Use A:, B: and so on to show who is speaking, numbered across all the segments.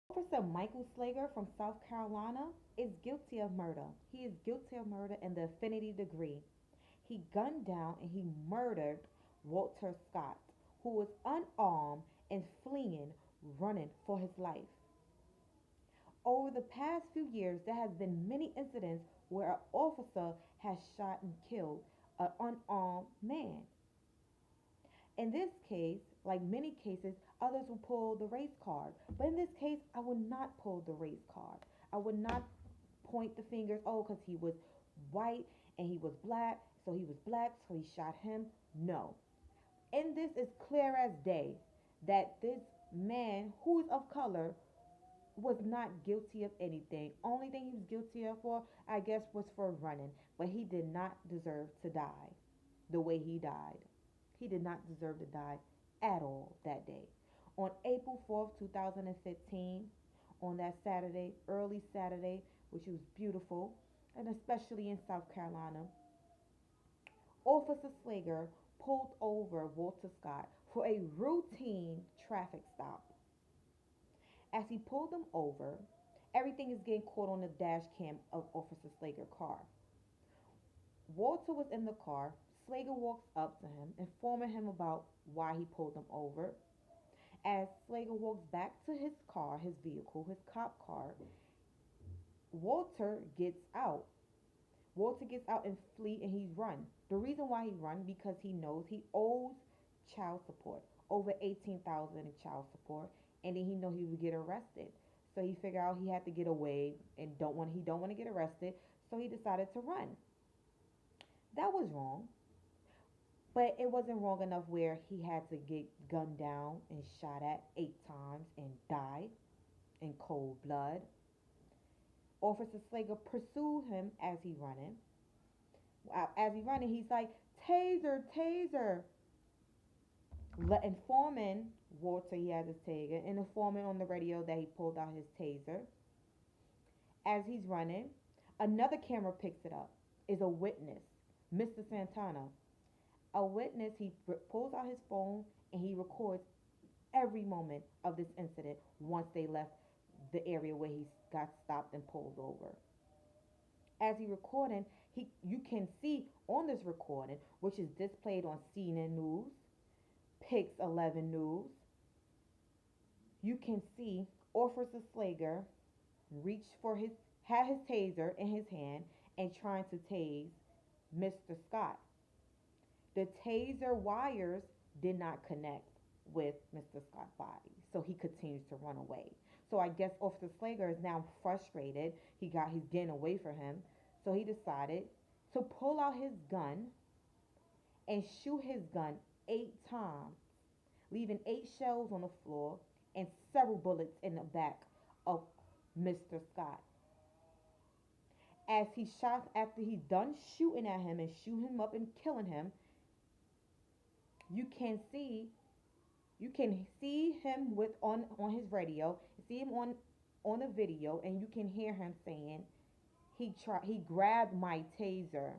A: Officer Michael Slager from South Carolina is guilty of murder. He is guilty of murder in the infinity degree. He gunned down and he murdered Walter Scott, who was unarmed and fleeing, running for his life. Over the past few years, there has been many incidents where an officer has shot and killed an unarmed man. In this case, like many cases, others will pull the race card. But in this case, I would not pull the race card. I would not point the fingers, oh, because he was white and he was black, so he was black, so he shot him. No. In this is clear as day that this man who is of color was not guilty of anything. Only thing he was guilty of for, I guess, was for running. But he did not deserve to die the way he died. He did not deserve to die at all that day. On April 4th, 2015, on that Saturday, early Saturday, which was beautiful, and especially in South Carolina, Officer Slager pulled over Walter Scott for a routine traffic stop. As he pulled him over, everything is getting caught on the dash cam of Officer Slager's car. Walter was in the car. Slager walks up to him, informing him about why he pulled him over. As Slager walks back to his car, his vehicle, his cop car, Walter gets out. Walter gets out and flee and he run. The reason why he run because he knows he owes child support, over 18,000 in child support, and then he know he would get arrested. So he figured out he had to get away and don't want to get arrested, so he decided to run. That was wrong. But it wasn't wrong enough where he had to get gunned down and shot at 8 times and died in cold blood. Officer Slager pursued him as he running. As he running, he's like, taser, taser. Informing Walter he has his taser and informing on the radio that he pulled out his taser. As he's running, another camera picks it up. Is a witness, Mr. Santana. A witness, he pulls out his phone and he records every moment of this incident once they left the area where he got stopped and pulled over. As he recording, you can see on this recording, which is displayed on CNN News, Pix 11 News, you can see Officer Slager reach for had his taser in his hand and trying to tase Mr. Scott. The taser wires did not connect with Mr. Scott's body, so he continues to run away. So I guess Officer Slager is now frustrated. He's getting away from him, so he decided to pull out his gun and shoot his gun 8 times, leaving 8 shells on the floor and several bullets in the back of Mr. Scott. As he shot after he's done shooting at him and shooting him up and killing him, you can see him with on his radio, see him on the video, and you can hear him saying he grabbed my taser.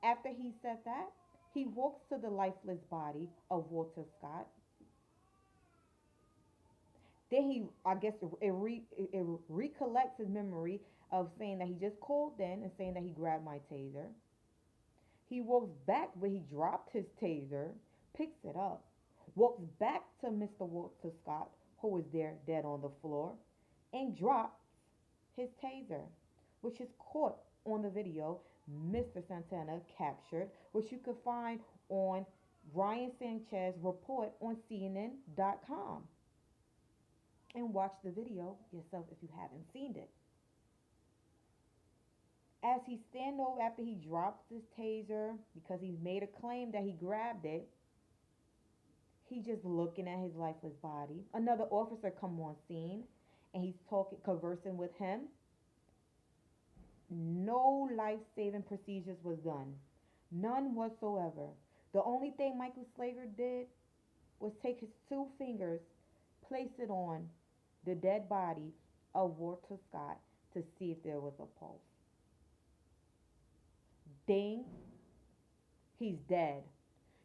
A: After he said that, he walks to the lifeless body of Walter Scott. Then I guess it recollects his memory of saying that he just called in and saying that he grabbed my taser. He walks back where he dropped his taser, picks it up, walks back to Mr. Walter Scott, who was there dead on the floor, and drops his taser, which is caught on the video Mr. Santana captured, which you can find on Ryan Sanchez's report on CNN.com. And watch the video yourself if you haven't seen it. As he stand over after he drops his taser, because he's made a claim that he grabbed it, he just looking at his lifeless body. Another officer come on scene and he's conversing with him. No life-saving procedures was done. None whatsoever. The only thing Michael Slager did was take his 2 fingers, place it on the dead body of Walter Scott to see if there was a pulse. Ding, he's dead.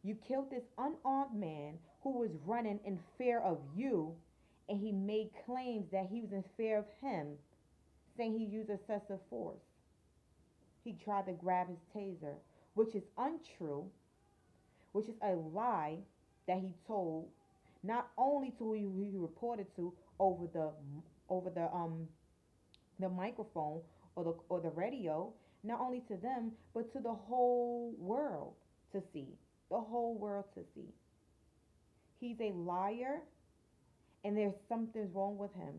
A: You killed this unarmed man who was running in fear of you, and he made claims that he was in fear of him, saying he used excessive force. He tried to grab his taser, which is untrue, which is a lie that he told not only to who he reported to over the microphone or the radio, not only to them but to the whole world to see, the whole world to see. He's a liar, and there's something wrong with him.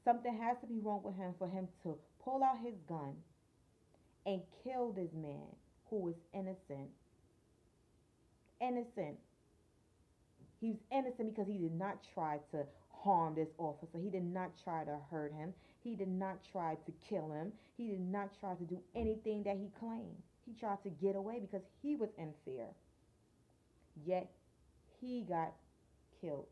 A: Something has to be wrong with him for him to pull out his gun and kill this man who was innocent. Innocent. He was innocent because he did not try to harm this officer. He did not try to hurt him. He did not try to kill him. He did not try to do anything that he claimed. He tried to get away because he was in fear. Yet he got killed.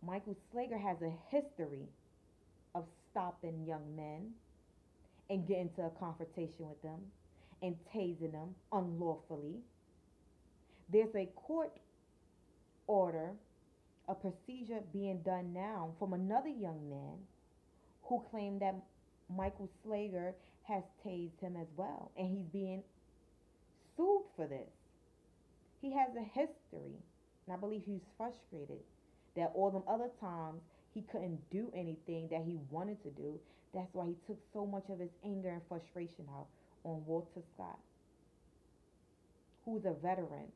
A: Michael Slager has a history of stopping young men and getting into a confrontation with them and tasing them unlawfully. There's a court order, a procedure being done now from another young man who claimed that Michael Slager has tased him as well, and he's being sued for this. He has a history, and I believe he's frustrated that all them other times he couldn't do anything that he wanted to do. That's why he took so much of his anger and frustration out on Walter Scott, who's a veteran,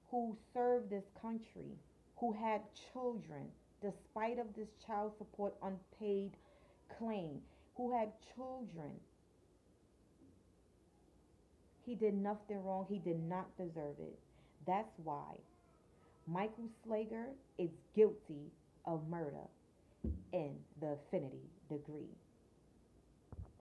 A: who served this country, who had children, despite of this child support unpaid claim, who had children. He did nothing wrong. He did not deserve it. That's why Michael Slager is guilty of murder in the Affinity